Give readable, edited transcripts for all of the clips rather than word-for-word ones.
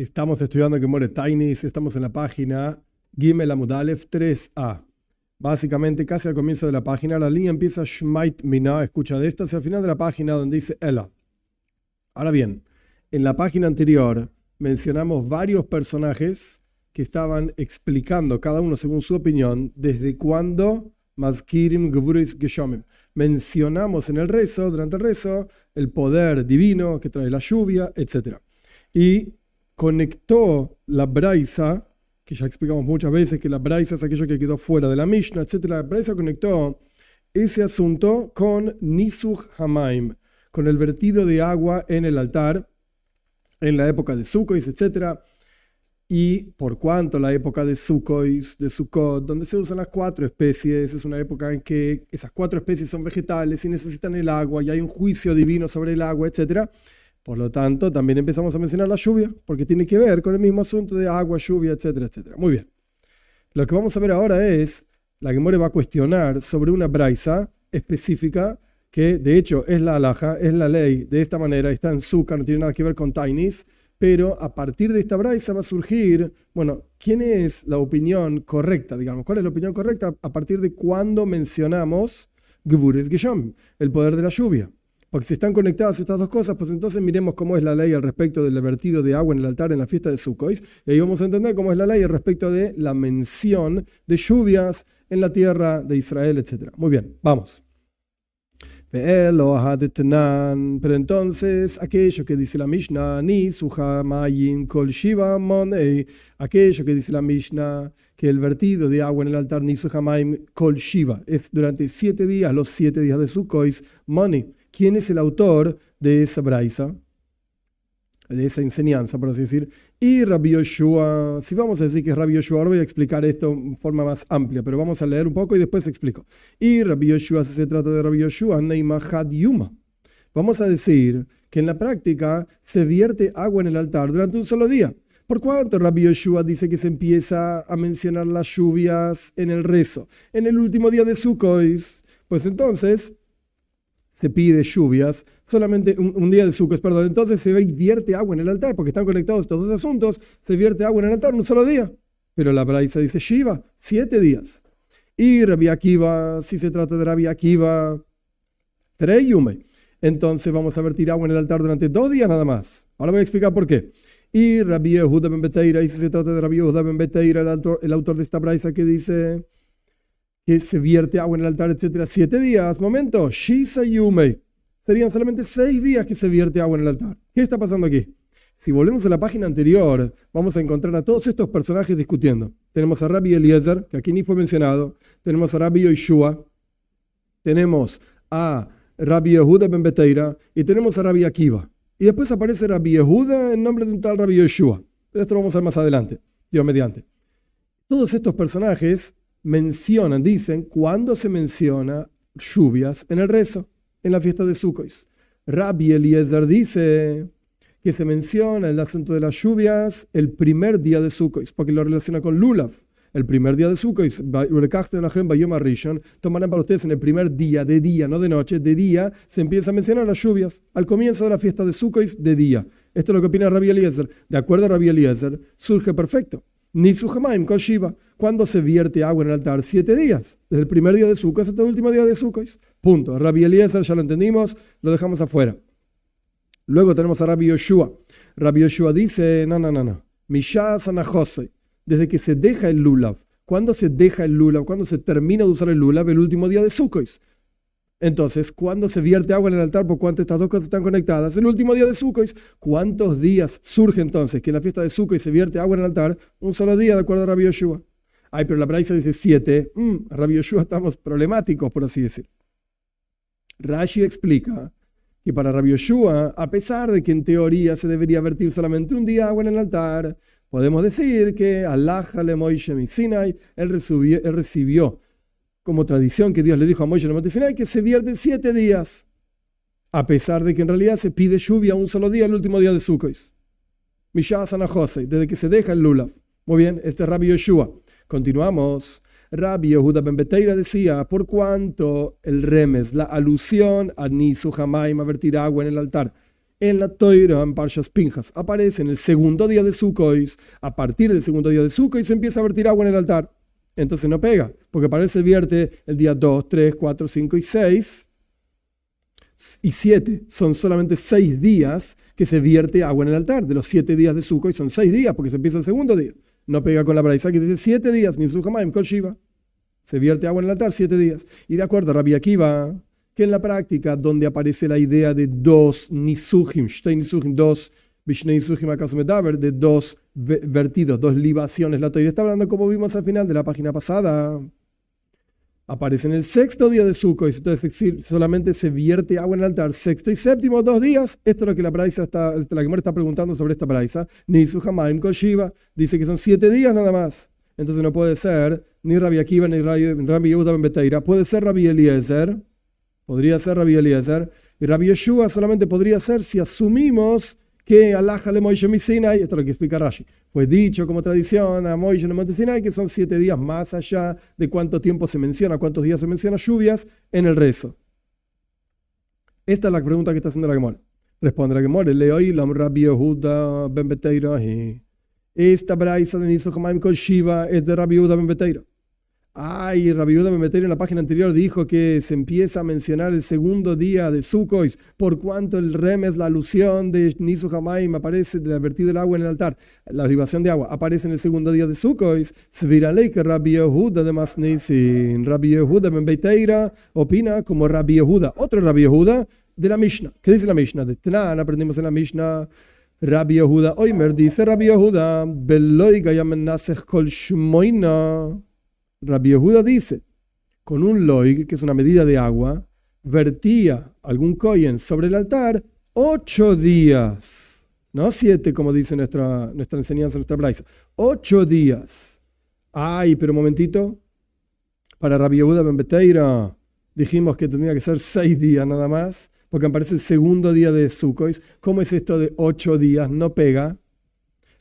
Estamos estudiando Gemore Tainis, estamos en la página Gimel Amud Aleph 3a. Básicamente, casi al comienzo de la página, la línea empieza Shmait Mina, escucha de esto, hacia el final de la página donde dice Ela. Ahora bien, en la página anterior mencionamos varios personajes que estaban explicando, cada uno según su opinión, desde cuándo Mazkirim Gevuris Geshomim. Mencionamos en el rezo, durante el rezo, el poder divino que trae la lluvia, etc. Y conectó la braisa, que ya explicamos muchas veces que la braisa es aquello que quedó fuera de la Mishnah, etc. La braisa conectó ese asunto con Nisuch Hamaim, con el vertido de agua en el altar, en la época de Sukkot, etc. Y por cuanto la época de Sukkot, donde se usan las 4 especies, es una época en que esas 4 especies son vegetales y necesitan el agua y hay un juicio divino sobre el agua, etc. Por lo tanto, también empezamos a mencionar la lluvia, porque tiene que ver con el mismo asunto de agua, lluvia, etcétera, etcétera. Muy bien. Lo que vamos a ver ahora es, la Gemore va a cuestionar sobre una braisa específica, que de hecho es la halajá, es la ley, de esta manera, está en Sukkot, no tiene nada que ver con Tainis, pero a partir de esta braisa va a surgir, bueno, ¿quién es la opinión correcta, digamos? ¿Cuál es la opinión correcta a partir de cuando mencionamos Gevuris Geshomim, el poder de la lluvia? Porque si están conectadas estas dos cosas, pues entonces miremos cómo es la ley al respecto del vertido de agua en el altar en la fiesta de Sukkot, y ahí vamos a entender cómo es la ley al respecto de la mención de lluvias en la tierra de Israel, etc. Muy bien, vamos. Pero entonces, aquello que dice la Mishnah, aquello que dice la Mishnah, que el vertido de agua en el altar kol shiva es durante 7 días, los 7 días de Sukkot, money. ¿Quién es el autor de esa braisa, de esa enseñanza, por así decir? Y Rabbi Yoshua, si vamos a decir que es Rabbi Yoshua, ahora voy a explicar esto en forma más amplia, pero vamos a leer un poco y después explico. Y Rabbi Yoshua, si se trata de Rabbi Yoshua, Neimahad Yuma. Vamos a decir que en la práctica se vierte agua en el altar durante un solo día. ¿Por cuánto Rabbi Yoshua dice que se empieza a mencionar las lluvias en el rezo? En el último día de Sukkot, pues entonces se pide lluvias, solamente un día de Sukkot, perdón, entonces se vierte agua en el altar, porque están conectados estos dos asuntos, se vierte agua en el altar un solo día. Pero la braisa dice Shiva, 7 días. Y Rabbi Akiva, si se trata de Rabbi Akiva, 3 yume. Entonces vamos a vertir agua en el altar durante 2 días nada más. Ahora voy a explicar por qué. Y Rabbi Yehuda ben Beteira, y si se trata de Rabbi Yehuda ben Beteira, el autor de esta braisa que dice que se vierte agua en el altar, etcétera, 7 días, momento, Shisa Yume, serían solamente 6 días que se vierte agua en el altar. ¿Qué está pasando aquí? Si volvemos a la página anterior, vamos a encontrar a todos estos personajes discutiendo. Tenemos a Rabbi Eliezer, que aquí ni fue mencionado, tenemos a Rabbi Yoshua, tenemos a Rabbi Yehuda ben Beteira y tenemos a Rabbi Akiva. Y después aparece Rabbi Yehuda en nombre de un tal Rabbi Yoshua. Pero esto lo vamos a ver más adelante, Dios mediante. Todos estos personajes mencionan, dicen, cuando se menciona lluvias en el rezo, en la fiesta de Sukkot. Rabbi Eliezer dice que se menciona el asunto de las lluvias el primer día de Sukkot, porque lo relaciona con Lulav. El primer día de Sukkot, tomarán para ustedes en el primer día, de día, no de noche, de día, se empieza a mencionar las lluvias. Al comienzo de la fiesta de Sukkot, de día. Esto es lo que opina Rabbi Eliezer. De acuerdo a Rabbi Eliezer, surge perfecto. Nisuch Hamaim kol shiva, cuando se vierte agua en el altar 7 días, desde el primer día de Sukkot hasta el último día de Sukkot. Punto. Rabbi Eliezer ya lo entendimos, lo dejamos afuera. Luego tenemos a Rabbi Yoshua. Rabbi Yoshua dice, no. Mishas anachosei, desde que se deja el lulav. ¿Cuándo se deja el lulav? ¿Cuándo se termina de usar el lulav? El último día de Sukkot. Entonces, ¿cuándo se vierte agua en el altar? ¿Por cuánto estas dos cosas están conectadas? El último día de Sukkot. ¿Cuántos días surge entonces que en la fiesta de Sukkot se vierte agua en el altar? Un solo día, de acuerdo a Rabbi Yoshua. Ay, pero la braisa dice 7. Rabbi Yoshua estamos problemáticos, por así decir. Rashi explica que para Rabbi Yoshua, a pesar de que en teoría se debería vertir solamente un día agua en el altar, podemos decir que Allah le Moishe mi Sinai, él recibió como tradición que Dios le dijo a Moisés en el monte Sinai que se vierte 7 días, a pesar de que en realidad se pide lluvia un solo día, el último día de Sukkot. Mishas anachosei, desde que se deja el lulav. Muy bien, este es Rabbi Yoshua. Continuamos. Rabbi Yehuda ben Beteira decía, por cuanto el remes, la alusión a Nisuch Hamaim, a vertir agua en el altar, en la Toira, en Parshas Pinjas, aparece en el segundo día de Sukkot. A partir del segundo día de Sukkot se empieza a vertir agua en el altar. Entonces no pega, porque aparece vierte el día 2, 3, 4, 5 y 6 y 7. Son solamente 6 días que se vierte agua en el altar. De los 7 días de Sukkot son 6 días, porque se empieza el segundo día. No pega con la braisa que dice 7 días, ni Suhamaim Kol Shiva. Se vierte agua en el altar 7 días. Y de acuerdo a Rabbi Akiva, que en la práctica, donde aparece la idea de 2 nisuchim, shtei nisuchim, 2 bishnei nisuchim acaso medaber, de 2 vertidos, 2 libaciones, la Torá está hablando como vimos al final de la página pasada. Aparece en el sexto día de Sukkot, entonces solamente se vierte agua en el altar, sexto y séptimo, 2 días. Esto es lo que la Gemara está preguntando sobre esta braisa. Nisuchamaim Kol Shiva, dice que son 7 días nada más. Entonces no puede ser ni Rabbi Akiva ni Rabbi Yehuda ben Beteira. Puede ser Rabbi Eliezer, podría ser Rabbi Eliezer, y Rabbi Yeshua solamente podría ser si asumimos que Alaj le Moishe mi Sinai, esto es lo que explica Rashi, fue dicho como tradición a Moishe en el monte Sinai que son 7 días más allá de cuánto tiempo se menciona, cuántos días se menciona lluvias en el rezo. Esta es la pregunta que está haciendo la Gemara. Responde la Gemara, Leoi lam Rabbi Yehuda ben Beteira. Esta braisa de Nisuchamaim Kol Shiva es de Rabbi Yehuda ben Beteira. Rabbi Yehuda ben Beteira en la página anterior dijo que se empieza a mencionar el segundo día de Sukkot, por cuanto el remes, la alusión de Nisuchamaim aparece de la vertida del agua en el altar, la libación de agua aparece en el segundo día de Sukkot. Sviralei que Rabbi Yehuda de Masnisin, Rabbi Yehuda ben Beteira opina como Rabbi Yehuda, otro Rabbi Yehuda de la Mishnah. ¿Qué dice la Mishnah? De Tanan aprendimos en la Mishnah. Rabbi Yehuda Oimer dice Rabbi Yehuda Beloi gayam nasech kol shmoina. Rabbi Yehuda dice, con un loig, que es una medida de agua, vertía algún kohen sobre el altar 8 días, no 7 como dice nuestra enseñanza, nuestra braisa, 8 días. Pero un momentito, para Rabbi Yehuda ben Beteira dijimos que tendría que ser 6 días nada más, porque aparece el segundo día de Sukkot. ¿Cómo es esto de 8 días? No pega.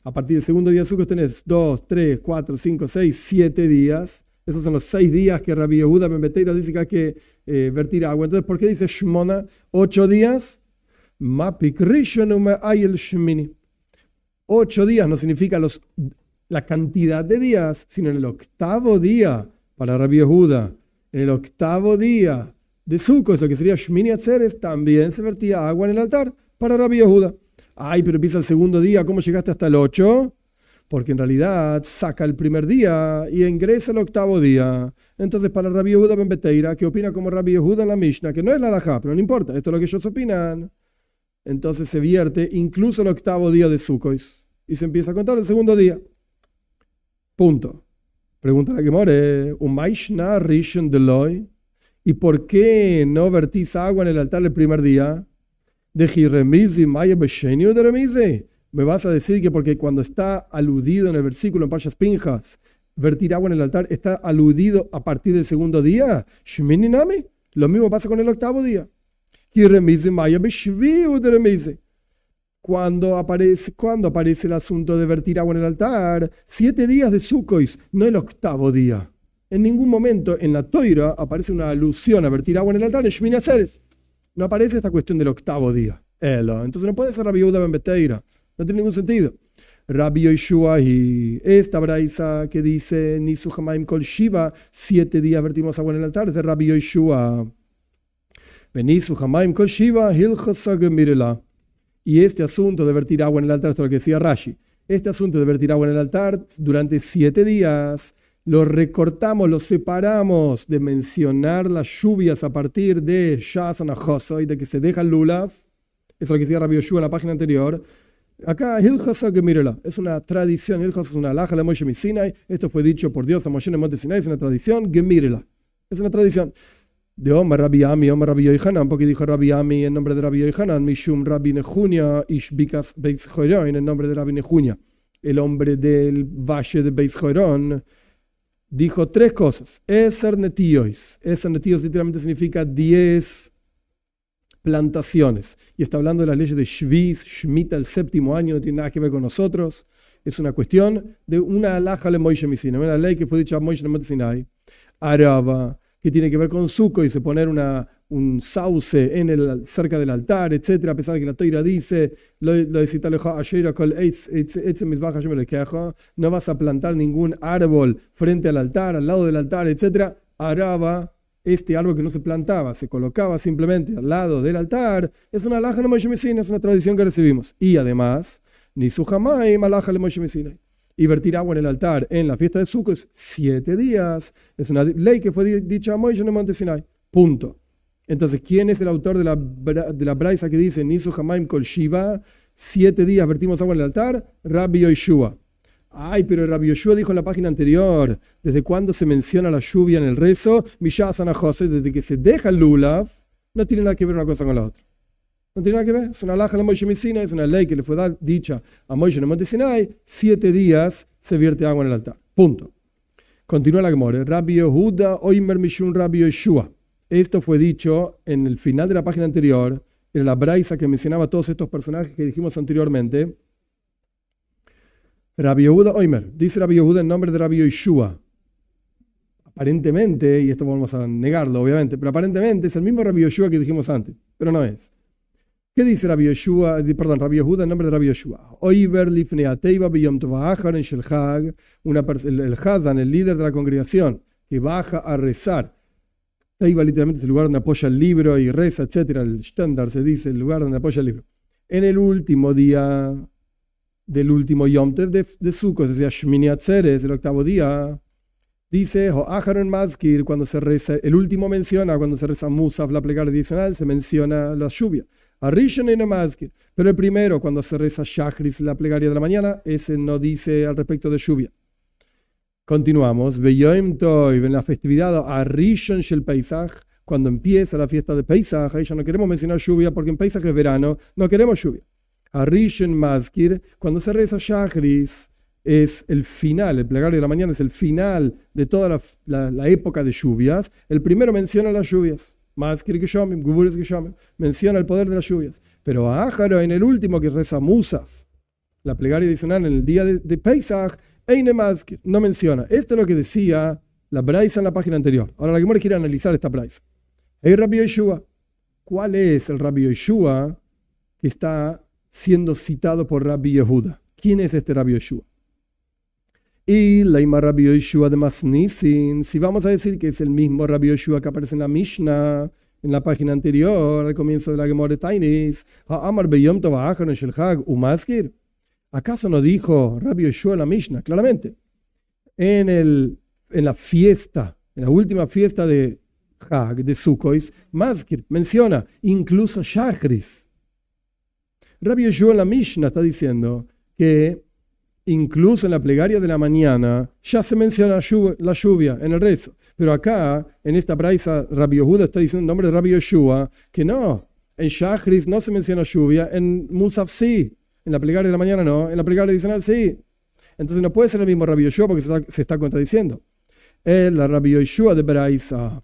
A partir del segundo día de Sukkot tenés 2, 3, 4, 5, 6, 7 días. Esos son los 6 días que Rabbi Yehuda ben Beteira dice que hay que vertir agua. Entonces, ¿por qué dice Shmona 8 días? Mapik Rishon Ayel Shmini. 8 días no significa la cantidad de días, sino en el octavo día para Rabbi Yehuda. En el octavo día de Sukkot, eso que sería Shmini Atzeres, también se vertía agua en el altar para Rabbi Yehuda. Pero empieza el segundo día, ¿cómo llegaste hasta el 8? Porque en realidad saca el primer día y ingresa el octavo día. Entonces para Rabbi Yehuda ben Beteira, que opina como Rabbi Yehuda en la Mishnah, que no es la halajá, pero no importa, esto es lo que ellos opinan. Entonces se vierte incluso el octavo día de Sukkot y se empieza a contar el segundo día. Punto. Pregunta la Gemara, Umayshna Rishon Deloy, ¿y por qué no vertís agua en el altar el primer día? De Jiremizi Maya Besheni de Remizi. Me vas a decir que porque cuando está aludido en el versículo en Parshas Pinjas, vertir agua en el altar está aludido a partir del segundo día. Shmini Nami. Lo mismo pasa con el octavo día. Jiremizi Maya Beshvi de Remizi. Cuando aparece el asunto de vertir agua en el altar, 7 días de Sukkot, no el octavo día. En ningún momento en la Toira aparece una alusión a vertir agua en el altar en Shmini Atzeres. No aparece esta cuestión del octavo día. Entonces no puede ser Rabbi Yehuda ben Beteira. No tiene ningún sentido. Rabbi Yeshua y esta braisa que dice Nisuchamaim Kol Shiva, 7 días vertimos agua en el altar, es de Rabbi Yeshua. Nisuchamaim Kol Shiva, Hilchasa Gemirela. Y este asunto de vertir agua en el altar, esto es lo que decía Rashi, este asunto de vertir agua en el altar durante 7 días, lo recortamos, lo separamos de mencionar las lluvias a partir de Shas Anahoso y de que se deja el Lulav. Eso es lo que decía Rabbi Yeshua en la página anterior. Acá, Hilchasa Gemirela, es una tradición, Hilchasa es una alhaja le Moshe mi Sinai, esto fue dicho por Dios a Moshe en el monte Sinai, es una tradición, Gemirela, es una tradición. De Omar Rabbi Ami, Omar Rabbi Yohanan, porque dijo Rabbi Ami en nombre de Rabbi Yohanan, Mishum Rabbi Nehunia, Ishbikas Beis Joron, en nombre de Rabbi Nehunia, el hombre del valle de Beis Joron, dijo 3 cosas. Eser netiois literalmente significa 10 plantaciones. Y está hablando de las leyes de Shvis, Shemitah, el 7º año, no tiene nada que ver con nosotros. Es una cuestión de una alhaja le Moishe mi Sinai, una ley que fue dicha a Moishe en el monte Sinai. Araba, que tiene que ver con Sukkot, y se poner una un sauce cerca del altar, etc., a pesar de que la Toira dice, no vas a plantar ningún árbol frente al altar, al lado del altar, etc. Araba, este árbol que no se plantaba, se colocaba simplemente al lado del altar, es una alhaja de Moshe Messina, es una tradición que recibimos. Y además, ni su jamay alhaja de Moshe Messina. Y vertir agua en el altar en la fiesta de Sukkot es 7 días. Es una ley que fue dicha a Moshe en el monte Sinai. Punto. Entonces, ¿quién es el autor de la braisa que dice Nisu Hamaim Kol Shiva? 7 días vertimos agua en el altar. Rabbi Yoshua. Ay, pero Rabbi Yoshua dijo en la página anterior, ¿desde cuándo se menciona la lluvia en el rezo? Mishasana Jose, desde que se deja el lulav, no tiene nada que ver una cosa con la otra. No tiene nada que ver, es una alhaja de Moshe Messina, es una ley que le fue dicha a Moshe en el monte Sinai, 7 días se vierte agua en el altar. Punto. Continúa la Gemara. Rabbi Yehuda Oimer Mishun Rabbi Yoshua. Esto fue dicho en el final de la página anterior, en la braisa que mencionaba todos estos personajes que dijimos anteriormente. Rabbi Yehuda Oimer, dice Rabbi Yehuda en nombre de Rabbi Yoshua. Aparentemente, y esto vamos a negarlo obviamente, pero aparentemente es el mismo Rabbi Yoshua que dijimos antes, pero no es. ¿Qué dice Rabbi Yehuda en nombre de Rabbi Yoshua? Oiver lifnei ateiva b'yom tov ha'achar en shel Chag, el Hadan, el líder de la congregación, que baja a rezar. Teiva literalmente es el lugar donde apoya el libro y reza, etc. El estándar se dice, el lugar donde apoya el libro. En el último día del último Yom Tov de Sukkot, es decir, Shmini Atzeres, el octavo día, dice, Ho'acharon Mazkir, cuando se reza, el último menciona, cuando se reza Musaf, la plegaria adicional, se menciona la lluvia. Arishon y Mazkir. Pero el primero, cuando se reza Shachris, la plegaria de la mañana, ese no dice al respecto de lluvia. Continuamos. Beyoim Toiv, en la festividad Arishon Shel Pesach, cuando empieza la fiesta de Pesach, ahí ya no queremos mencionar lluvia porque en Pesach es verano, no queremos lluvia. Arishon Mazkir, cuando se reza Shachris, es el final, el plegario de la mañana es el final de toda la época de lluvias. El primero menciona las lluvias. Mazkir Geshomim, Guburis Geshomim, menciona el poder de las lluvias. Pero a Ájaro, en el último que reza Musaf, la plegaria adicional en el día de Pesach, Eine Mazkir, no menciona. Esto es lo que decía la braisa en la página anterior. Ahora la Gemara quiere analizar esta braisa. Hey Rabbi Yoshua, ¿cuál es el Rabbi Yoshua que está siendo citado por Rabbi Yehuda? ¿Quién es este Rabbi Yoshua? Y la Ima Rabbi Yoshua de Masnisin, si vamos a decir que es el mismo Rabbi Yoshua que aparece en la Mishnah, en la página anterior, al comienzo de la Gemara Tainis, Amar Beyom Tov Ha'achar Shel Chag Umaskir, ¿acaso no dijo Rabbi Yoshua en la Mishnah? Claramente, en la fiesta, en la última fiesta de Chag, de Sukkot, Maskir menciona incluso Shachris. Rabbi Yoshua en la Mishnah está diciendo que incluso en la plegaria de la mañana ya se menciona la lluvia en el rezo. Pero acá, en esta braisa, Rabbi Yehuda está diciendo en nombre de Rabbi Yoshua que no, en Shachris no se menciona lluvia, en Musaf sí, en la plegaria de la mañana no, en la plegaria adicional sí. Entonces no puede ser el mismo Rabbi Yoshua porque se está contradiciendo. Es la Rabbi Yoshua de braisa,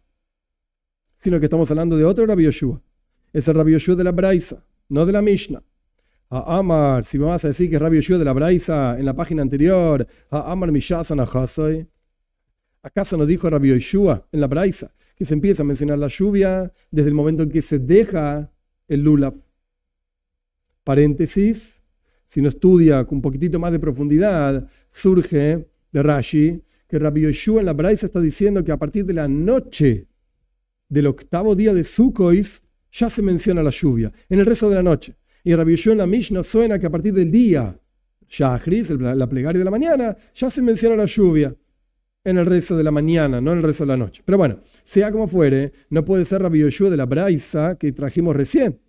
sino que estamos hablando de otro Rabbi Yoshua. Es el Rabbi Yoshua de la braisa, no de la Mishnah. Amar, si me vas a decir que es Rabbi Yoshua de la braisa en la página anterior, Amar Mishasan Ahasoy, ¿acaso no dijo Rabbi Yoshua en la braisa que se empieza a mencionar la lluvia desde el momento en que se deja el lulav? Paréntesis, si no estudia con un poquitito más de profundidad, surge de Rashi que Rabbi Yoshua en la braisa está diciendo que a partir de la noche del octavo día de Sukkot ya se menciona la lluvia, en el resto de la noche. Y Rabbi Yoshua en la Mishnah suena que a partir del día Shachris, la plegaria de la mañana, ya se menciona la lluvia en el resto de la mañana, no en el resto de la noche. Pero bueno, sea como fuere, no puede ser Rabbi Yoshua de la braisa que trajimos recién,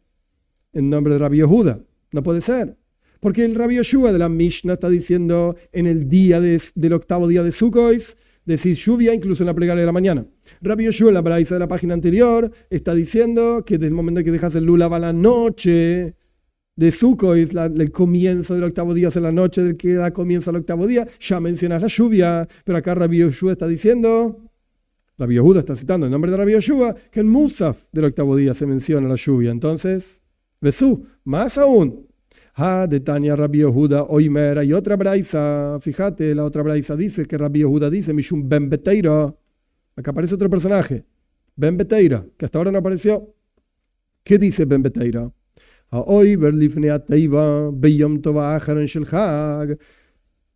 en nombre de Rabbi Yehuda. No puede ser. Porque el Rabbi Yoshua de la Mishnah está diciendo en el día del octavo día de Sukkot, decir lluvia incluso en la plegaria de la mañana. Rabbi Yoshua en la braisa de la página anterior está diciendo que desde el momento en que dejas el lulav a la noche de Sukkot, el comienzo del octavo día es en la noche del que da comienzo al octavo día, ya mencionas la lluvia, pero acá Rabbi Yoshua está diciendo, Rabbi Yehuda está citando en nombre de Rabbi Yoshua, que en Musaf del octavo día se menciona la lluvia. Entonces, Besú, más aún, de Tania Rabbi Yehuda Oimer, hay otra braisa, fíjate, la otra braisa dice que Rabbi Yehuda dice, Mishum Ben Beteiro, acá aparece otro personaje, Ben Beteira, que hasta ahora no apareció. ¿Qué dice Ben Beteira?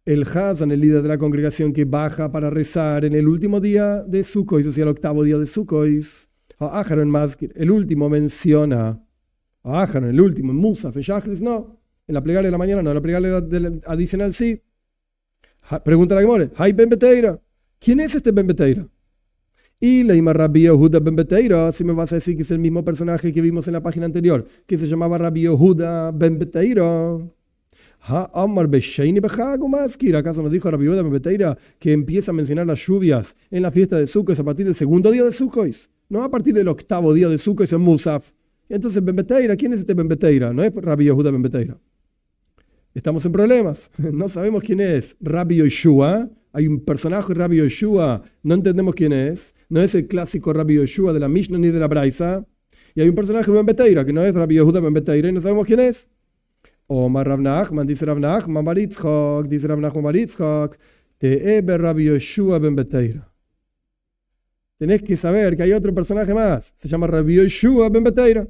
El Hazan, el líder de la congregación que baja para rezar en el último día de Sukkot, o sea, el octavo día de Sukkot. El último menciona a Aharon, el último, en Musaf, en Shachris no, en la plegaria de la mañana no, en la plegaria adicional sí. Pregunta la Gemore, ¿hay Ben Beteira? ¿Quién es este Ben Beteira? Y leímos Rabbi Yehuda Ben Beteira, si me vas a decir que es el mismo personaje que vimos en la página anterior, que se llamaba Rabbi Yehuda Ben Beteira. ¿Acaso nos dijo Rabbi Yehuda Ben Beteira que empieza a mencionar las lluvias en la fiesta de Sukkot a partir del segundo día de Sukkot? No a partir del octavo día de Sukkot en Musaf. Entonces Ben Beteira, ¿quién es este Ben Beteira? No es Rabbi Yehuda Ben Beteira. Estamos en problemas. No sabemos quién es Rabbi Yoshua. Hay un personaje Rabbi Yoshua, no entendemos quién es. No es el clásico Rabbi Yoshua de la Mishnah ni de la Braisa. Y hay un personaje Ben Beteira, que no es Rabbi Yehuda Ben Beteira, y no sabemos quién es. Omar Rav Nachman, dice Rav Nachman bar Yitzchak, dice Rav Nachman bar Yitzchak, Te'ebe Rabbi Yoshua Ben Beteira. Tenés que saber que hay otro personaje más. Se llama Rabbi Yoshua Ben Beteira.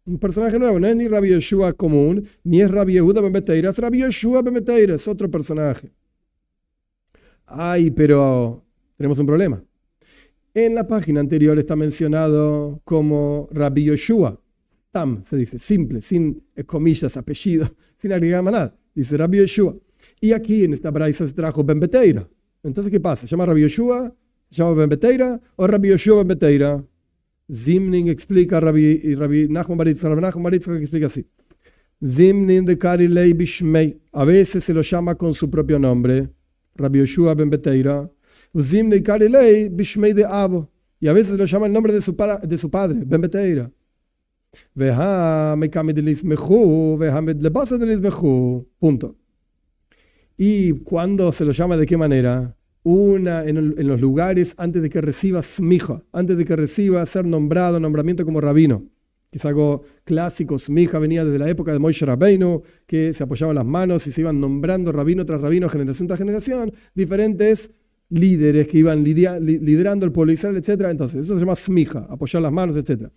Un personaje nuevo, no es ni Rabbi Yoshua común, ni es Rabbi Yehuda Ben Beteira, es Rabbi Yoshua Ben Beteira, es otro personaje. Ay, pero tenemos un problema. En la página anterior está mencionado como Rabbi Yoshua. Tam se dice, simple, sin comillas, apellido, sin agregar más nada. Dice Rabbi Yoshua. Y aquí en esta braisa se trajo Ben Beteira. Entonces, ¿qué pasa? ¿Se llama Rabbi Yoshua? ¿Se llama Ben Beteira? ¿O Rabbi Yoshua Ben Beteira? Zimning explica Rabbi Nachman bar Yitzchak. Rabbi Nachman bar Yitzchak explica así. Zimning de Karilei Bishmei. A veces se lo llama con su propio nombre. Rabbi Yoshua Ben Beteira. Zimning de Karilei Bishmei de Abo. Y a veces lo llama el nombre de su padre, Ben Beteira. Punto. ¿Y cuándo se lo llama de qué manera? En los lugares antes de que reciba smija, antes de que reciba ser nombramiento como rabino, que es algo clásico. Smija venía desde la época de Moshe Rabbeinu, que se apoyaban las manos y se iban nombrando rabino tras rabino, generación tras generación, diferentes líderes que iban liderando el pueblo de Israel, etc. Entonces, eso se llama smija, apoyar las manos, etc.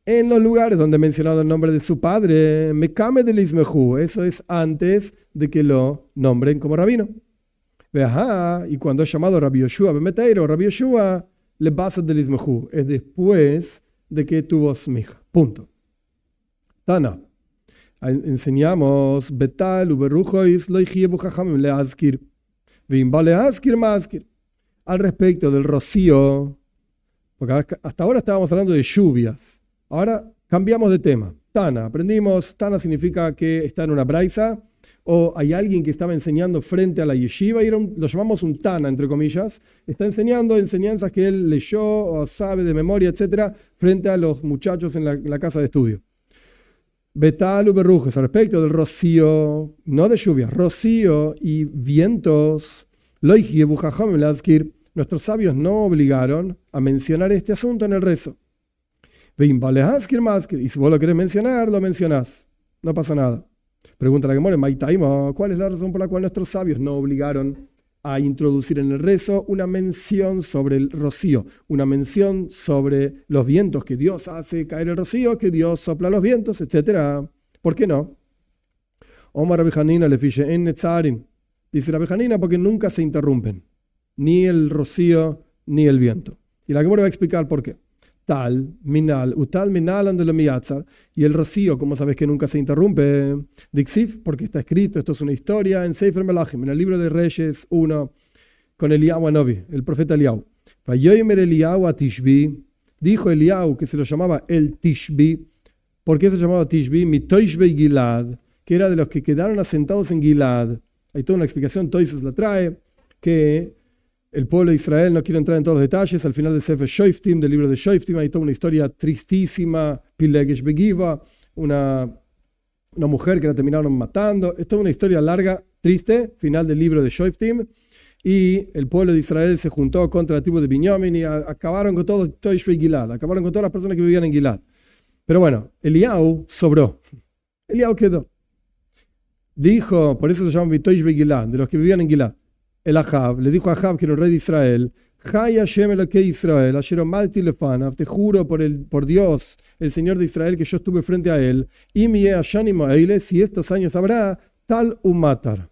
En los lugares donde he mencionado el nombre de su padre, Mekame del Ismehu, eso es antes de que lo nombren como rabino. Y cuando es llamado Rabbi Yoshua Ben Beteira o Rabbi Yoshua, le basa del Ismehu, es después de que tuvo smija. Punto. Tana. Enseñamos Betal uberrujois lo hijiebu jajamim leazkir. Vimba leazkir maazkir. Al respecto del rocío, porque hasta ahora estábamos hablando de lluvias. Ahora cambiamos de tema. Tana, aprendimos, Tana significa que está en una braisa, o hay alguien que estaba enseñando frente a la yeshiva, y lo llamamos un Tana, entre comillas, está enseñando enseñanzas que él leyó o sabe de memoria, etc., frente a los muchachos en la casa de estudio. Betal uberrujes, al respecto del rocío, no de lluvias, rocío y vientos, nuestros sabios no obligaron a mencionar este asunto en el rezo. Y si vos lo querés mencionar, lo mencionás. No pasa nada. Pregunta la Gemara, ¿cuál es la razón por la cual nuestros sabios no obligaron a introducir en el rezo una mención sobre el rocío, una mención sobre los vientos, que Dios hace caer el rocío, que Dios sopla los vientos, etc.? ¿Por qué no? Omar Rabbi Hanina le fiche en Netzarim. Dice Rabbi Hanina porque nunca se interrumpen, ni el rocío ni el viento. Y la Gemara va a explicar por qué. Tal, minal, utal, minal, andelo miyatzar. Y el rocío, como sabes que nunca se interrumpe, Dixif, porque está escrito, esto es una historia en Sefer Melachim, en el libro de Reyes 1, con Eliyahu Anovi, el profeta Eliyahu. Vayomer Eliyahu a Tishbi, dijo Eliyahu que se lo llamaba el Tishbi. ¿Por qué se llamaba Tishbi? Mi Toishbe Gilad, que era de los que quedaron asentados en Gilad. Hay toda una explicación, Toises la trae, que el pueblo de Israel, no quiero entrar en todos los detalles, al final de Sefer Shoftim, del libro de Shoftim, hay toda una historia tristísima, Pilegesh Begiva, una mujer que la terminaron matando. Es toda una historia larga, triste, final del libro de Shoftim, y el pueblo de Israel se juntó contra la tribu de Binyamin y acabaron con todo Toishbe Gilad, acabaron con todas las personas que vivían en Gilad. Pero bueno, Eliyahu sobró, Eliyahu quedó. Dijo, por eso se llaman Toishbe Gilad, de los que vivían en Gilad. El Ahab le dijo a Ahab, que era el rey de Israel, Jai Hashem Elokei Israel, Asher Omalti Lefanav, te juro por Dios, el Señor de Israel, que yo estuve frente a él. Im Yeh Hashanim Ha'ele, si estos años habrá, tal umatar.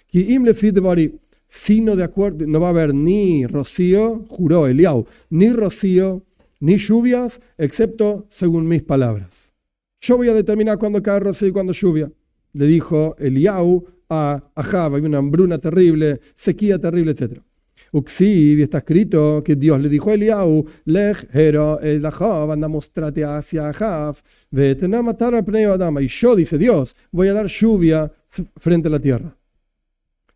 Ki im lefi devari, si no de acuerdo, no va a haber ni rocío, juró Eliau, ni rocío, ni lluvias, excepto según mis palabras. Yo voy a determinar cuándo cae rocío y cuándo lluvia. Le dijo Eliau a Ahab, hay una hambruna terrible, sequía terrible, etc. Uxiv, está escrito que Dios le dijo a Eliau, Lech hero el Ahab, anda mostrate hacia Ahab, vetená matar al pneo Adama. Y yo, dice Dios, voy a dar lluvia frente a la tierra.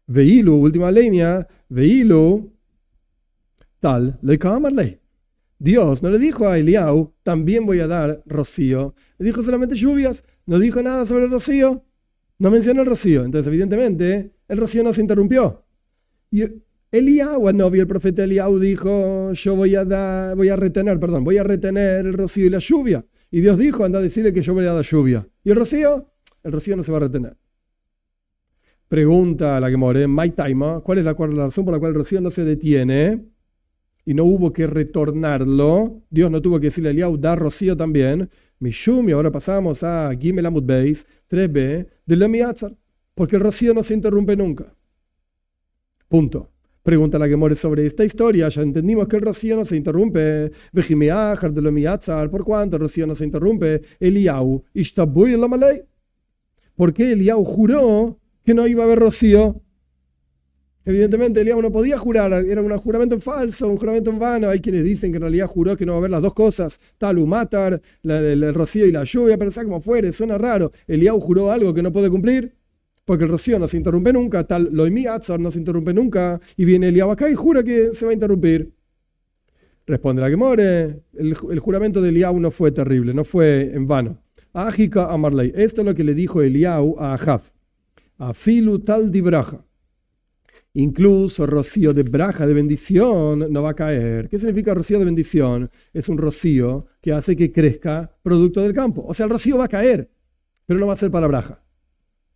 Veilu, última línea, Veilu, tal, le ley. Dios no le dijo a Eliau, también voy a dar rocío. Le dijo solamente lluvias, no dijo nada sobre el rocío, no mencionó el rocío. Entonces, evidentemente, el rocío no se interrumpió. Y Eliau, el profeta Eliau dijo, yo voy a retener el rocío y la lluvia. Y Dios dijo, anda a decirle que yo voy a dar lluvia. ¿Y el rocío? El rocío no se va a retener. Pregunta a la Gemara, ¿cuál es la razón por la cual el rocío no se detiene? Y no hubo que retornarlo. Dios no tuvo que decirle a Eliau, da rocío también. Mishum, y ahora pasamos a Gimel Amud Beis, 3b, de Lo Miatzar, porque el rocío no se interrumpe nunca. Punto. Pregunta la Gemara sobre esta historia. Ya entendimos que el rocío no se interrumpe. Vejimiajar de Lo Miatzar, ¿por cuánto el rocío no se interrumpe? Eliau, Ishtabuy la Malay. ¿Por qué Eliau juró que no iba a haber rocío? Evidentemente, Eliau no podía jurar, era un juramento falso, un juramento en vano. Hay quienes dicen que en realidad juró que no va a haber las dos cosas, tal umatar, el rocío y la lluvia, pero sea como fuere, suena raro. Eliau juró algo que no puede cumplir, porque el rocío no se interrumpe nunca, tal loimi atzar no se interrumpe nunca, y viene Eliau acá y jura que se va a interrumpir. Responde la Gemara, el juramento de Eliau no fue terrible, no fue en vano. Ajika amarlei, esto es lo que le dijo Eliau a Ahab. Afilu tal di braja. Incluso rocío de braja, de bendición, no va a caer. ¿Qué significa rocío de bendición? Es un rocío que hace que crezca producto del campo. O sea, el rocío va a caer, pero no va a ser para braja.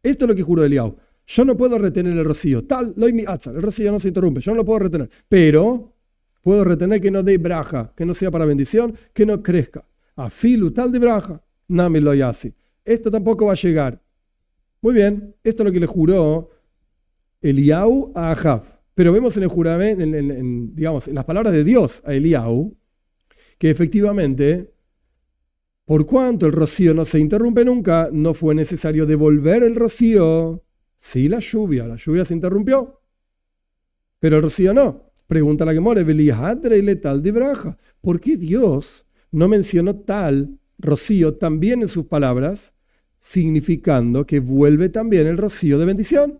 Esto es lo que juró Eliau. Yo no puedo retener el rocío. Tal, loy mi atzar. El rocío no se interrumpe. Yo no lo puedo retener. Pero puedo retener que no dé braja, que no sea para bendición, que no crezca. Afilu tal de braja, nami lo yasi. Esto tampoco va a llegar. Muy bien, esto es lo que le juró Eliau a Ahab. Pero vemos en el juramento, digamos, en las palabras de Dios a Eliau, que efectivamente, por cuanto el rocío no se interrumpe nunca, no fue necesario devolver el rocío. Sí, la lluvia se interrumpió, pero el rocío no. Pregunta la Gemara, tal de braja. ¿Por qué Dios no mencionó tal rocío también en sus palabras, significando que vuelve también el rocío de bendición?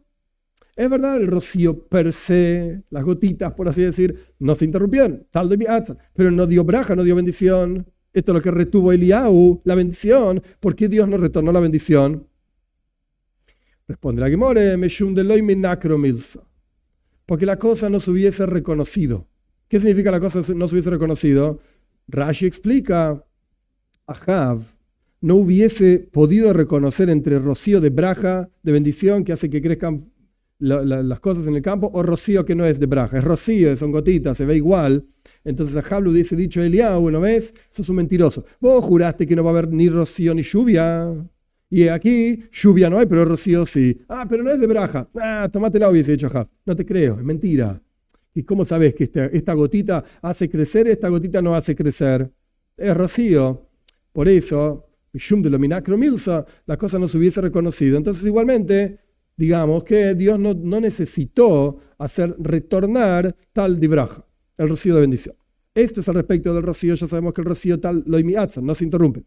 Es verdad, el rocío per se, las gotitas, por así decir, no se interrumpieron, tal de miatzar, pero no dio braja, no dio bendición. Esto es lo que retuvo Eliau, la bendición. ¿Por qué Dios no retornó la bendición? Responde la Gemara, meshum de loy minakro milsa. Porque la cosa no se hubiese reconocido. ¿Qué significa la cosa no se hubiese reconocido? Rashi explica, Ahab no hubiese podido reconocer entre rocío de braja, de bendición, que hace que crezcan las cosas en el campo, o rocío que no es de braja, es rocío, son gotitas, se ve igual. Entonces Ahab le hubiese dicho a Eliau, ¿no ves? Sos un mentiroso. Vos juraste que no va a haber ni rocío ni lluvia. Y aquí lluvia no hay, pero rocío sí. Ah, pero no es de braja. Ah, tomátela, hubiese dicho Ahab. No te creo, es mentira. ¿Y cómo sabes que esta gotita hace crecer, esta gotita no hace crecer? Es rocío. Por eso, la cosa no se hubiese reconocido. Entonces igualmente, digamos que Dios no necesitó hacer retornar tal de braja, el rocío de bendición. Esto es al respecto del rocío. Ya sabemos que el rocío tal lo imiatzan, no se interrumpe.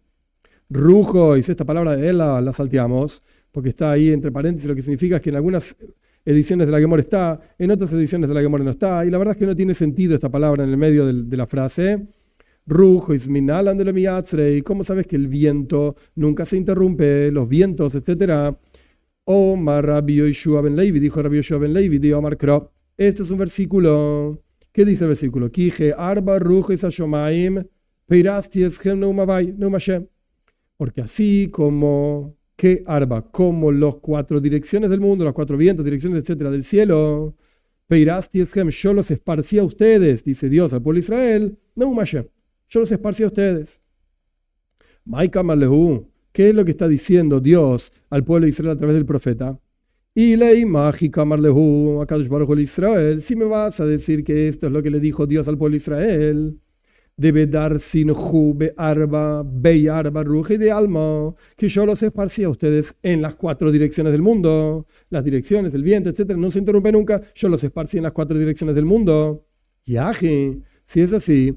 Rujo, y si esta palabra de él la salteamos, porque está ahí entre paréntesis, lo que significa es que en algunas ediciones de la Gemara está, en otras ediciones de la Gemara no está, y la verdad es que no tiene sentido esta palabra en el medio de la frase. Rujo, isminalan de lo miatzrei. ¿Cómo sabes que el viento nunca se interrumpe? Los vientos, etcétera. Omar Rabbi Yoshua ben Levi, dijo Rabbi Yoshua ben Levi, de Omar Krop. Este es un versículo. ¿Qué dice el versículo? Kije arba rujes ashomaim peirasties gem neumavai neumashem. Porque así como que arba, como los cuatro direcciones del mundo, los cuatro vientos, direcciones, etcétera, del cielo, Peirasti Eshem, yo los esparcí a ustedes, dice Dios al pueblo de Israel, no Hashem, yo los esparcí a ustedes. Maikama Lehu, ¿qué es lo que está diciendo Dios al pueblo de Israel a través del profeta? Y ley mágica Marlehu, Akadosh Baruj Hu Israel, si me vas a decir que esto es lo que le dijo Dios al pueblo de Israel, debe dar sin jube arba, bey arba, ruge de alma, que yo los esparcí a ustedes en las 4 direcciones del mundo, las direcciones, el viento, etc. No se interrumpe nunca, yo los esparcí en las 4 direcciones del mundo. Yaje, si es así,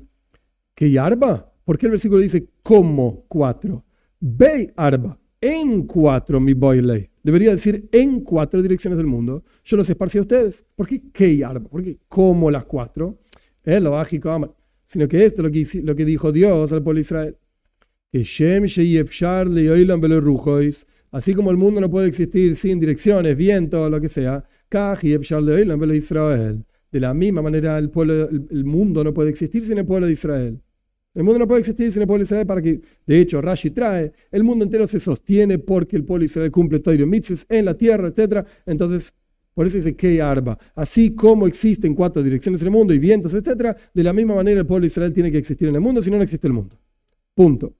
que arba, ¿por qué el versículo dice como 4? Bey arba, en 4 mi boile. Debería decir en 4 direcciones del mundo, yo los esparcí a ustedes. ¿Por qué que arba? ¿Por qué como las 4? Es lo mágico, amar. Sino que esto es lo que dijo Dios al pueblo de Israel. Así como el mundo no puede existir sin direcciones, viento, lo que sea, de la misma manera el mundo no puede existir sin el pueblo de Israel. El mundo no puede existir sin el pueblo de Israel para que, de hecho, Rashi trae, el mundo entero se sostiene porque el pueblo de Israel cumple Torah y mitzvos en la tierra, etc. Entonces, por eso dice que arba. Así como existen 4 direcciones en el mundo y vientos, etc., de la misma manera el pueblo de Israel tiene que existir en el mundo, si no, no existe el mundo. Punto.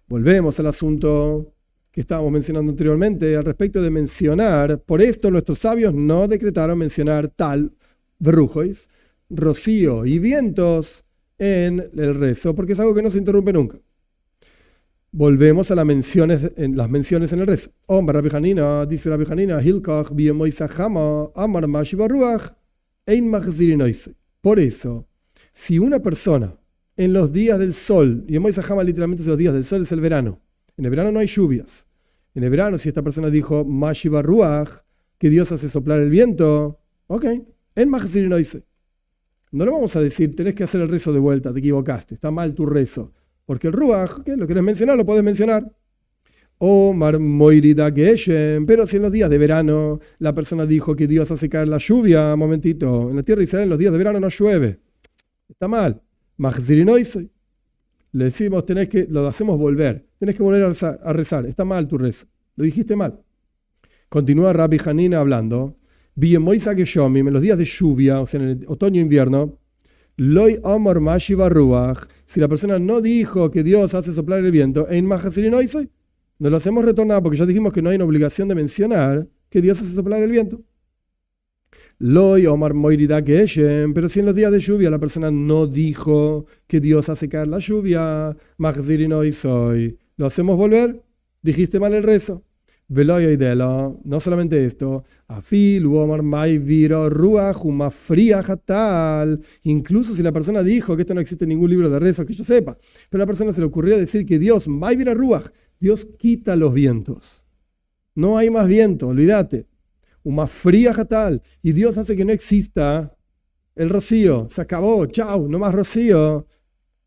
Volvemos al asunto que estábamos mencionando anteriormente al respecto de mencionar. Por esto nuestros sabios no decretaron mencionar tal, verrujois, rocío y vientos en el rezo, porque es algo que no se interrumpe nunca. Volvemos a las menciones en el rezo. Rabbi Hanina, dice Rabbi Hanina, Hilkach, Biemoisachama, Amar Mashivaruach, Ein Machzirinoise. Por eso, si una persona en los días del sol, y Moisachama literalmente los días del sol es el verano, en el verano no hay lluvias. En el verano, si esta persona dijo Mashivaruach, que Dios hace soplar el viento, ok, En Machzirinoise. No le vamos a decir, tenés que hacer el rezo de vuelta, te equivocaste, está mal tu rezo. Porque el Ruach, ¿qué? ¿Lo querés mencionar? Lo podés mencionar. O Mar Moirida Geshem. Pero si en los días de verano la persona dijo que Dios hace caer la lluvia, momentito, en la tierra de Israel en los días de verano no llueve. Está mal. Machzirinoise. Le decimos, lo hacemos volver. Tenés que volver a rezar. Está mal tu rezo. Lo dijiste mal. Continúa Rabbi Hanina hablando. En los días de lluvia, o sea, en el otoño e invierno, Loi Amor Mashiva Ruach, si la persona no dijo que Dios hace soplar el viento, Ein Machzirinoise, nos lo hacemos retornar porque ya dijimos que no hay una obligación de mencionar que Dios hace soplar el viento. Loi Omar Moirida Geshem, pero si en los días de lluvia la persona no dijo que Dios hace caer la lluvia, Machzirinoise, lo hacemos volver, dijiste mal el rezo. No solamente esto, incluso si la persona dijo que esto no existe en ningún libro de rezo que yo sepa, pero a la persona se le ocurrió decir que Dios, Dios quita los vientos, no hay más viento, olvídate, y Dios hace que no exista el rocío, se acabó, chau, no más rocío.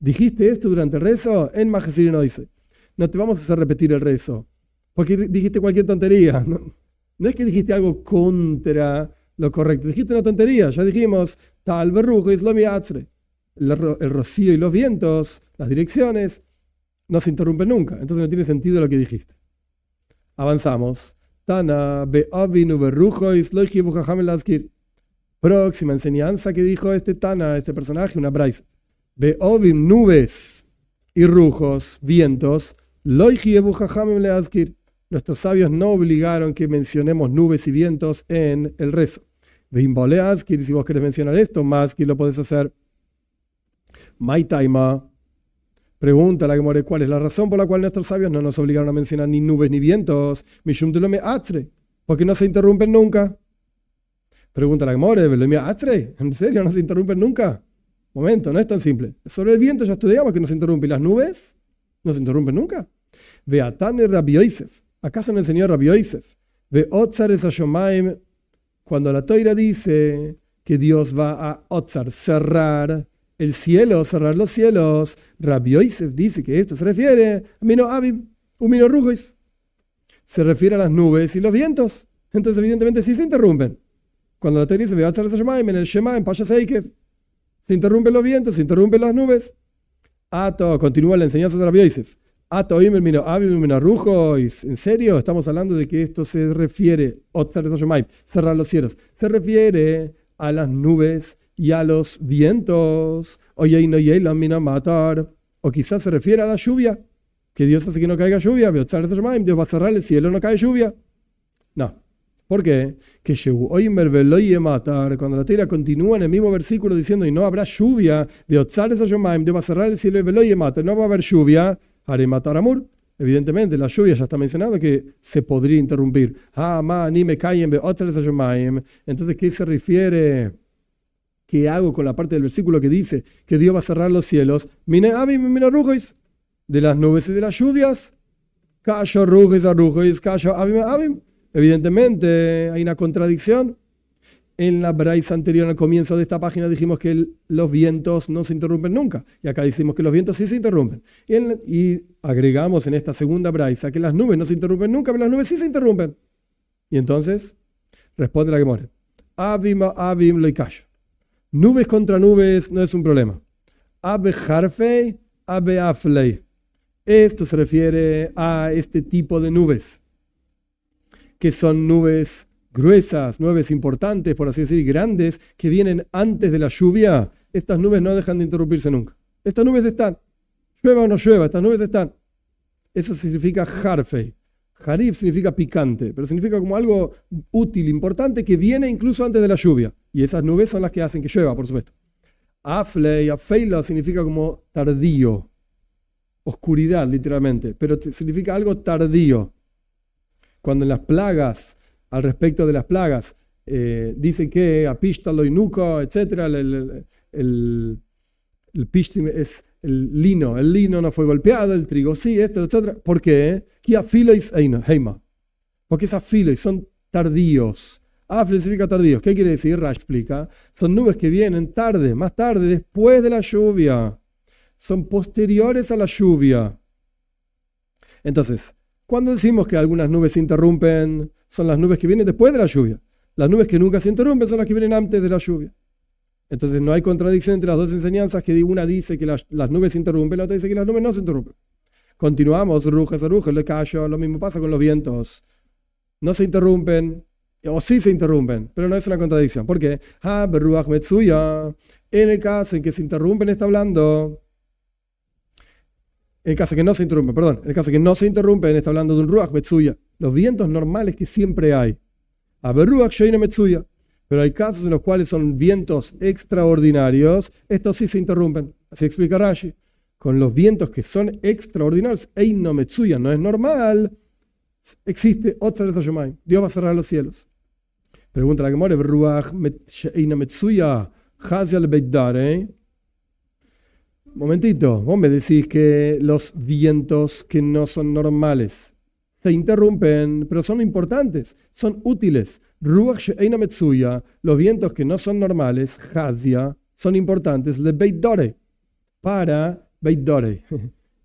¿Dijiste esto durante el rezo? En Machzirinoise no dice, no te vamos a hacer repetir el rezo. Porque dijiste cualquier tontería. No es que dijiste algo contra lo correcto. Dijiste una tontería. Ya dijimos, tal berrujo es lo miatzre. El rocío y los vientos, las direcciones, no se interrumpen nunca. Entonces no tiene sentido lo que dijiste. Avanzamos. Tana be'avinu berrujo es lo que próxima enseñanza que dijo este Tana, este personaje, una braisa. Be'avin, nubes y rujos, vientos, lo que nuestros sabios no obligaron que mencionemos nubes y vientos en el rezo. Si vos querés mencionar esto, más que lo podés hacer. Maitaima. Pregunta la Gemore, ¿cuál es la razón por la cual nuestros sabios no nos obligaron a mencionar ni nubes ni vientos? Porque no se interrumpen nunca. Pregunta la Gemore, ¿en serio no se interrumpen nunca? Momento, no es tan simple. Sobre el viento ya estudiamos que no se interrumpe. ¿Y las nubes? ¿No se interrumpen nunca? Veatane Rabbi Yosef. ¿Acaso no enseñó Rabbi Yosef? Ve Otzar es Hashomaim, cuando la Toira dice que Dios va a Otzar, cerrar el cielo, cerrar los cielos, Rabbi Yosef dice que esto se refiere a Mino Abim, Umino Rujois. Se refiere a las nubes y los vientos. Entonces, evidentemente, sí se interrumpen. Cuando la Toira dice Ve Otzar es Hashomaim, en el Shema, en Pasha Seikev, se interrumpen los vientos, se interrumpen las nubes. Continúa la enseñanza de Rabbi Yosef. ¿En serio? Estamos hablando de que esto se refiere, cerrar los cielos, se refiere a las nubes y a los vientos. Oye, no matar. O quizás se refiere a la lluvia, que Dios hace que no caiga lluvia. Dios va a cerrar el cielo, no cae lluvia. No. ¿Por qué? Que matar. Cuando la Torá continúa en el mismo versículo diciendo y no habrá lluvia, Dios va a cerrar el cielo y matar. No va a haber lluvia. Haré matar amor. Evidentemente, la lluvia ya está mencionado que se podría interrumpir. Entonces, ¿qué se refiere? ¿Qué hago con la parte del versículo que dice que Dios va a cerrar los cielos? De las nubes y de las lluvias. Evidentemente, hay una contradicción. En la braisa anterior, al comienzo de esta página, dijimos que los vientos no se interrumpen nunca. Y acá decimos que los vientos sí se interrumpen. Y agregamos en esta segunda braisa que las nubes no se interrumpen nunca, pero las nubes sí se interrumpen. Y entonces, responde la Gemara. Abim lo callo. Nubes contra nubes no es un problema. Abe harfei, abe aflei. Esto se refiere a este tipo de nubes, que son nubes gruesas, nubes importantes, por así decir, grandes, que vienen antes de la lluvia. Estas nubes no dejan de interrumpirse nunca. Estas nubes están. Llueva o no llueva, estas nubes están. Eso significa harfei. Harif significa picante, pero significa como algo útil, importante, que viene incluso antes de la lluvia. Y esas nubes son las que hacen que llueva, por supuesto. Aflei, afeila significa como tardío. Oscuridad, literalmente. Pero significa algo tardío. Cuando en las plagas, al respecto de las plagas, dicen que apístalo y nuco, etc. El pishtim es el lino no fue golpeado, el trigo sí, esto, etc. ¿Por qué? Porque esas filos son tardíos. Afle significa tardíos. ¿Qué quiere decir? Rash explica. Son nubes que vienen tarde, más tarde, después de la lluvia. Son posteriores a la lluvia. Entonces, cuando decimos que algunas nubes se interrumpen, son las nubes que vienen después de la lluvia. Las nubes que nunca se interrumpen son las que vienen antes de la lluvia. Entonces no hay contradicción entre las dos enseñanzas, que una dice que las nubes se interrumpen, la otra dice que las nubes no se interrumpen. Continuamos, rujas, le callo, lo mismo pasa con los vientos. No se interrumpen, o sí se interrumpen, pero no es una contradicción. ¿Por qué? En el caso en que se interrumpen está hablando... En el caso que no se interrumpen, perdón, en el caso que no se interrumpen, está hablando de un ruach metsuya, los vientos normales que siempre hay. A ver, ruach sheina metsuya, pero hay casos en los cuales son vientos extraordinarios, estos sí se interrumpen. Así explica Rashi. Con los vientos que son extraordinarios, eino metsuya, no es normal, existe otra vez. Dios va a cerrar los cielos. Pregunta la Gemara, ruach sheina metsuya, hazial beidare. Momentito, vos me decís que los vientos que no son normales se interrumpen, pero son importantes, son útiles. Ruach she'eina metsuya, los vientos que no son normales, hazia, son importantes, le beit dore, para beit dore.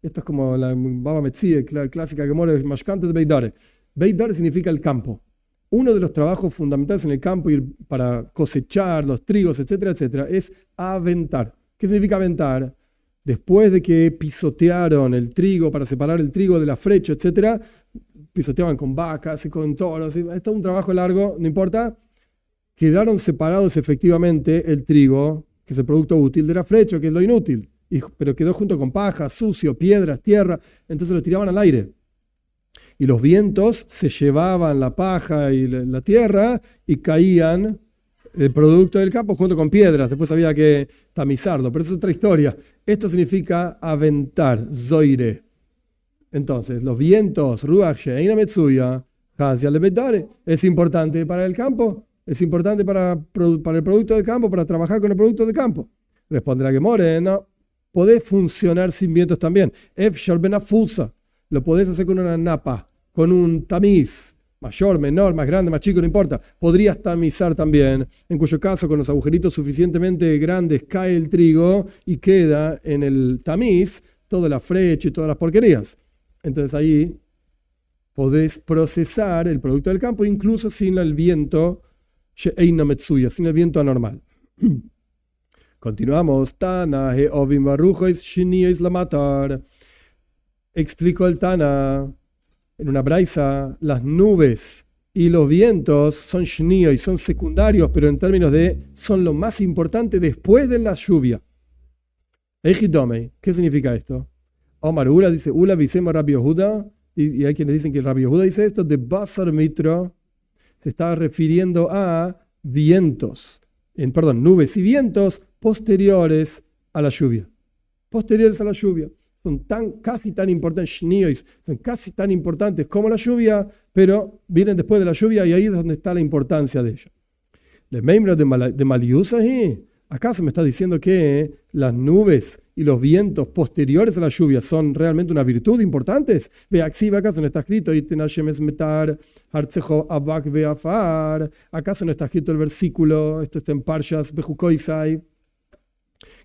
Esto es como la Baba Metzia, la clásica que muere mashkante de beit dore. Beit dore significa el campo. Uno de los trabajos fundamentales en el campo para cosechar los trigos, etcétera, etcétera, es aventar. ¿Qué significa aventar? Después de que pisotearon el trigo para separar el trigo de la frecha, etc., pisoteaban con vacas y con toros, es todo un trabajo largo, no importa, quedaron separados efectivamente el trigo, que es el producto útil, de la frecha, que es lo inútil, pero quedó junto con paja, sucio, piedras, tierra, entonces lo tiraban al aire. Y los vientos se llevaban la paja y la tierra y caían el producto del campo junto con piedras, después había que tamizarlo, pero eso es otra historia. Esto significa aventar, zoire. Entonces, los vientos, ruach she'eina metsuya, hacia le bedare, es importante para el campo, es importante para el producto del campo, para trabajar con el producto del campo. Responderá que more, no, podés funcionar sin vientos también. Efshar benafusa, lo podés hacer con una napa, con un tamiz. Mayor, menor, más grande, más chico, no importa. Podrías tamizar también, en cuyo caso con los agujeritos suficientemente grandes cae el trigo y queda en el tamiz toda la frecha y todas las porquerías. Entonces ahí podés procesar el producto del campo incluso sin el viento she'eina metsuya, sin el viento anormal. Continuamos. Tana he ovim baruchois shinios lamatar. Explicó el Tana en una braisa, las nubes y los vientos son shnio y son secundarios, pero en términos de son lo más importante después de la lluvia. Ejidome, ¿qué significa esto? Omar Ula dice, Ula visema Rabbi Yehuda, y hay quienes dicen que Rabbi Yehuda dice esto, de Basar Mitro, se está refiriendo a vientos, nubes y vientos posteriores a la lluvia. Posteriores a la lluvia. Son casi tan importantes, son casi tan importantes como la lluvia, pero vienen después de la lluvia y ahí es donde está la importancia de ello. ¿Le membro de Maliusahi? ¿Acaso me está diciendo que las nubes y los vientos posteriores a la lluvia son realmente una virtud importantes? Ve, ¿acaso no está escrito ¿acaso no está escrito el versículo, esto está en Parshas Bejukoisai,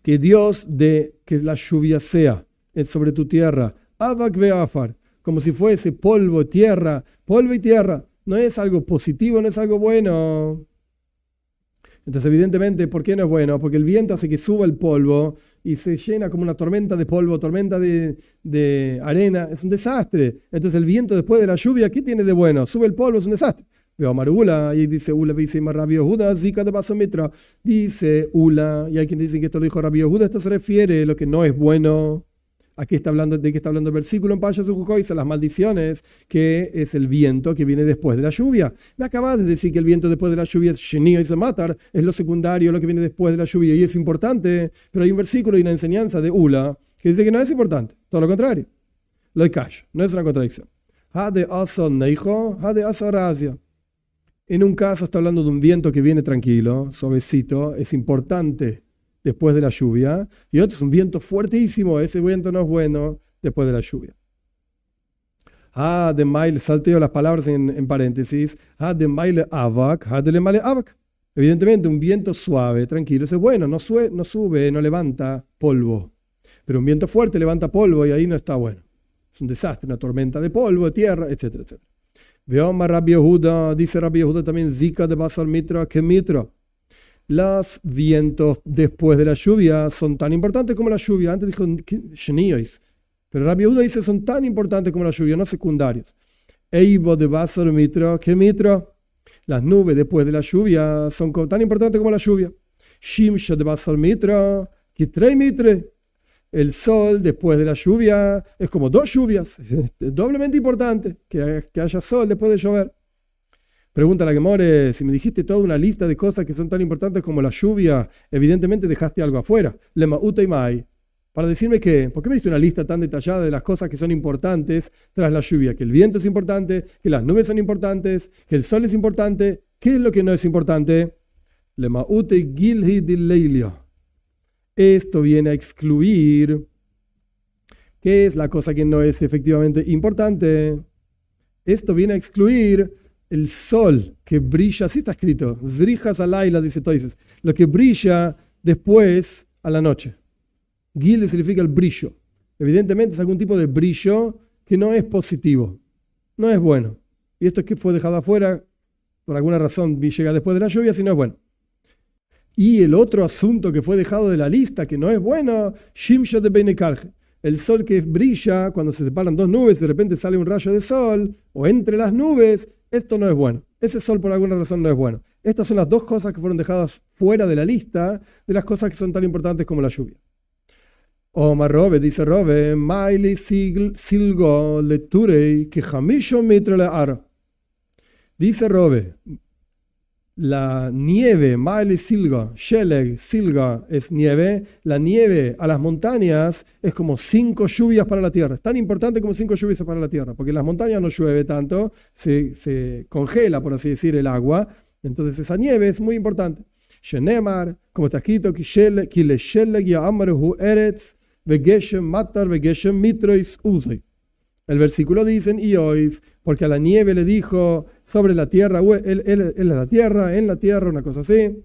que Dios de que la lluvia sea sobre tu tierra, Avak ve'afar, como si fuese polvo y tierra, no es algo positivo, no es algo bueno. Entonces, evidentemente, ¿por qué no es bueno? Porque el viento hace que suba el polvo y se llena como una tormenta de polvo, tormenta de arena. Es un desastre. Entonces, el viento después de la lluvia, ¿qué tiene de bueno? Sube el polvo, es un desastre. Veo a Marula, y dice Ula, dice Rabbi Yehuda, Zika de Basamitra. Dice Ula, y hay quien dice que esto lo dijo Rabbi Yehuda, esto se refiere a lo que no es bueno. Aquí está hablando de qué está hablando el versículo en Parshas Bejukoisai, las maldiciones, que es el viento que viene después de la lluvia. Me acabas de decir que el viento después de la lluvia es shenio y se matar, es lo secundario, lo que viene después de la lluvia, y es importante, pero hay un versículo y una enseñanza de Ula que dice que no es importante, todo lo contrario. Lo hay cash, no es una contradicción. Hade aso neijo, hade aso razia. En un caso está hablando de un viento que viene tranquilo, suavecito, es importante después de la lluvia, y otro es un viento fuertísimo, ese viento no es bueno después de la lluvia. De maile, salteo las palabras en paréntesis, de maile avak, de le maile avak. Evidentemente un viento suave, tranquilo, ese es bueno, no sube, no levanta polvo, pero un viento fuerte levanta polvo y ahí no está bueno. Es un desastre, una tormenta de polvo, de tierra, etcétera, etcétera. Veoma Rabbi Yehuda, dice Rabbi Yehuda también, Zika de Basar Mitra que Mitra. Los vientos después de la lluvia son tan importantes como la lluvia. Antes dijo sheniois, pero Rabbi Yehuda dice son tan importantes como la lluvia, no secundarios. Eibo de Basar Mitra que Mitra. Las nubes después de la lluvia son tan importantes como la lluvia. Shimsha de Basar Mitra que trei mitre. El sol después de la lluvia es como dos lluvias, es doblemente importante que haya sol después de llover. Pregunta la Gemore, si me dijiste toda una lista de cosas que son tan importantes como la lluvia, evidentemente dejaste algo afuera. Lema uta y mai. Para decirme que, ¿por qué me diste una lista tan detallada de las cosas que son importantes tras la lluvia? Que el viento es importante, que las nubes son importantes, que el sol es importante. ¿Qué es lo que no es importante? Lema uta y gilhi di leilio. Esto viene a excluir ¿qué es la cosa que no es efectivamente importante? Esto viene a excluir el sol que brilla, así está escrito, Zrijas alayla, dice Toises, lo que brilla después a la noche. Gil significa el brillo. Evidentemente es algún tipo de brillo que no es positivo, no es bueno. Y esto es que fue dejado afuera, por alguna razón llega después de la lluvia, si no es bueno. Y el otro asunto que fue dejado de la lista, que no es bueno, Shimsha de Beinekarje. El sol que brilla cuando se separan dos nubes, de repente sale un rayo de sol, o entre las nubes, esto no es bueno. Ese sol por alguna razón no es bueno. Estas son las dos cosas que fueron dejadas fuera de la lista de las cosas que son tan importantes como la lluvia. Omar Robe, dice Robe, Maili Silgo Leturei que Hamisho Mitre le Ar. Dice Robe, la nieve, Maili Silga, Sheleg, Silga es nieve, la nieve a las montañas es como 5 lluvias para la tierra. Es tan importante como 5 lluvias para la tierra, porque en las montañas no llueve tanto, se congela, por así decir, el agua. Entonces esa nieve es muy importante. Shenemar, como está escrito, Kile Sheleg Ya'amaru Eretz, Vegeshem Matar, Vegeshem Mitrois Uzei. El versículo dice, y hoy, porque a la nieve le dijo sobre la tierra, él es la tierra, en la tierra, una cosa así.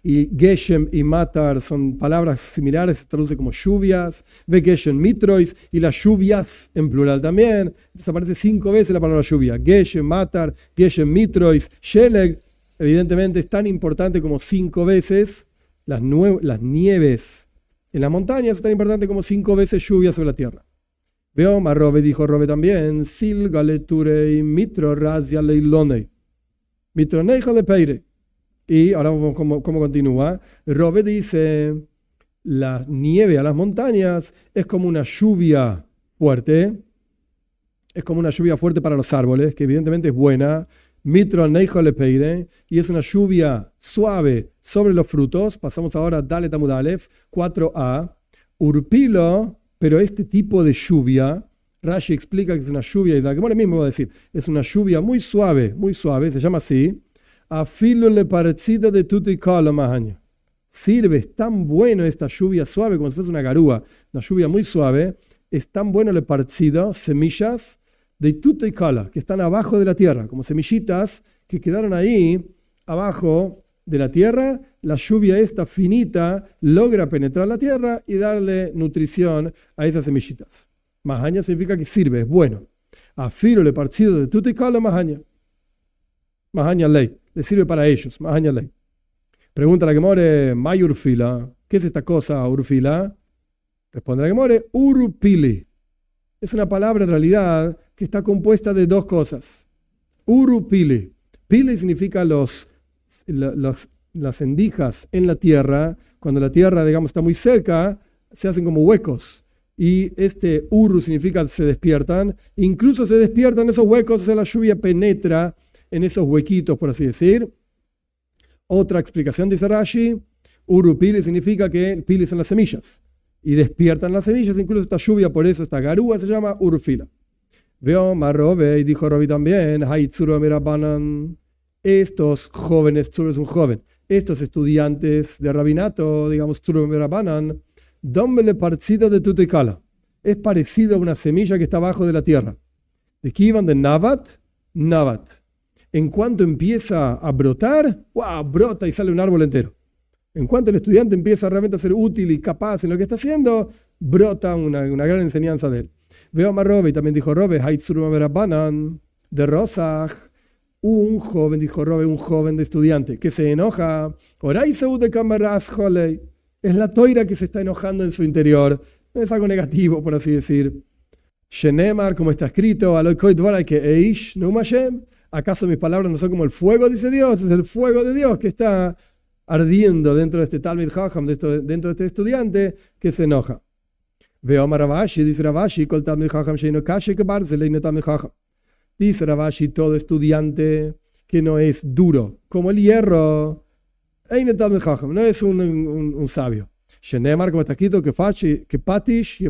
Y Geshem y Matar son palabras similares, se traduce como lluvias. Ve Geshem Mitrois, y las lluvias en plural también. Entonces aparece 5 veces la palabra lluvia. Geshem Matar, Geshem Mitrois, Sheleg. Evidentemente es tan importante como 5 veces las nieves en las montañas, es tan importante como 5 veces lluvias sobre la tierra. Veo Marrobe, dijo Robe también, Silgale Turei Mitro Razia Leilonei. Mitro Neija de Peire. Y ahora vamos cómo continúa. Robe dice, la nieve a las montañas es como una lluvia fuerte. Es como una lluvia fuerte para los árboles, que evidentemente es buena. Mitro Neija le Peire. Y es una lluvia suave sobre los frutos. Pasamos ahora a Dalet Amud Alef, 4a. Urpilo. Pero este tipo de lluvia, Rashi explica que es una lluvia, y la Gemara mismo va a decir, es una lluvia muy suave, se llama así. Afilo le parecida de tuti kala mahaña. Sirve, es tan bueno esta lluvia suave como si fuese una garúa, una lluvia muy suave, es tan bueno le parecida, semillas de tuti kala, que están abajo de la tierra, como semillitas que quedaron ahí abajo de la tierra. La lluvia esta finita logra penetrar la tierra y darle nutrición a esas semillitas. Mahaña significa que sirve, es bueno. Afiro le partido de tuticala mahaña. Mahaña ley, le sirve para ellos, mahaña ley. Pregunta la Gemore, may urfila, ¿qué es esta cosa urfila? Responde la Gemore, urupili. Es una palabra en realidad que está compuesta de dos cosas. Urupili. Pili significa las endijas en la tierra. Cuando la tierra, digamos, está muy cerca, se hacen como huecos. Y este uru significa se despiertan. Incluso se despiertan esos huecos, o sea, la lluvia penetra en esos huequitos, por así decir. Otra explicación dice Rashi, uru pili significa que pili son las semillas. Y despiertan las semillas, incluso esta lluvia, por eso esta garúa se llama urfila. Veo Marrobe, y dijo Robi también, Haitzuru Mirabanan. Estos jóvenes, Tzur es un joven, estos estudiantes de rabinato, digamos, Tzur Mirabanan, dámele parecida de tuticala. Es parecido a una semilla que está abajo de la tierra. ¿De qué iban? De Nabat. En cuanto empieza a brotar, ¡wow!, brota y sale un árbol entero. En cuanto el estudiante empieza realmente a ser útil y capaz en lo que está haciendo, brota una gran enseñanza de él. Veo a Marrobe, y también dijo Robe, Haitzur Mirabanan, de Rosach. Un joven, dijo Robe, un joven de estudiante, que se enoja. Es la toira que se está enojando en su interior. No es algo negativo, por así decir. Shenemar, como está escrito, ¿acaso mis palabras no son como el fuego? Dice Dios, es el fuego de Dios que está ardiendo dentro de este Talmid Chacham, dentro de este estudiante que se enoja. Veo a Ravashi, dice Ravashi, Kol Talmid Chacham sheino kashe kebarzel no Talmid Chacham. Dice Ravashi, todo estudiante que no es duro, como el hierro, no es un sabio. Shenemar, como está escrito, que patish y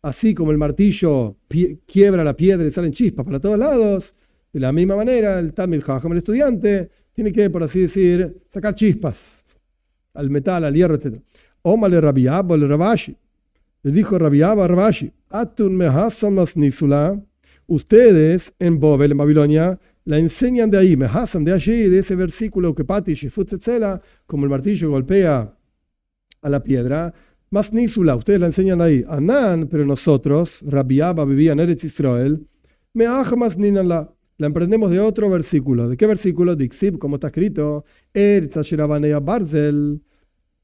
así como el martillo quiebra la piedra y salen chispas para todos lados, de la misma manera el Talmid Chacham, el estudiante, tiene que, por así decir, sacar chispas al metal, al hierro, etc. Omale Rabbi Abba le Ravashi. Le dijo Rabbi Abba a Ravashi, Atun mehasam masnisula. Ustedes en Bobel, en Babilonia, la enseñan de ahí, mehasam de allí, de ese versículo que patish y futzetzela, como el martillo golpea a la piedra. Masnisula, ustedes la enseñan ahí. Anan, pero nosotros, Rabbi Abba vivía en Eretz Israel, mehajamas ninanla. La emprendemos de otro versículo. ¿De qué versículo? Dixib, como está escrito, Eretz asher abanea barzel.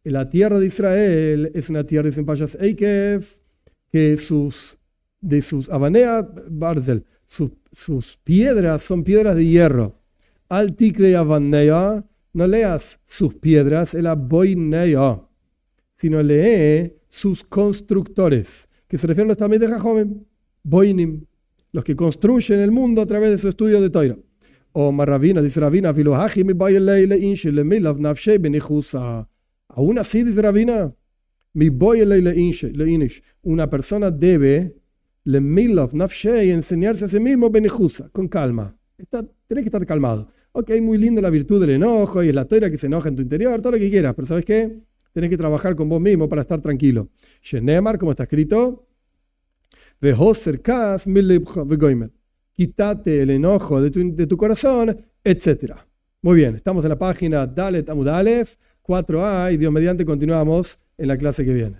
La tierra de Israel es una tierra de Sempayas Eikev, que de sus abanea barzel, sus piedras son piedras de hierro. Al tikre abanea, no leas sus piedras, el aboinea, sino lee sus constructores, que se refieren a los también de Jajomim, boinim, los que construyen el mundo a través de su estudio de Toira. O Marravina, dice Ravina, aún así, dice Ravina, una persona debe enseñarse a sí mismo benijusa, con calma. Tenés que estar calmado. Ok, muy linda la virtud del enojo y es la toira que se enoja en tu interior, todo lo que quieras, pero ¿sabes qué? Tenés que trabajar con vos mismo para estar tranquilo. Shenemar, como está escrito, quítate el enojo de tu corazón, etc. Muy bien, estamos en la página Dalet Amud Alef, 4a, y Dios mediante continuamos en la clase que viene.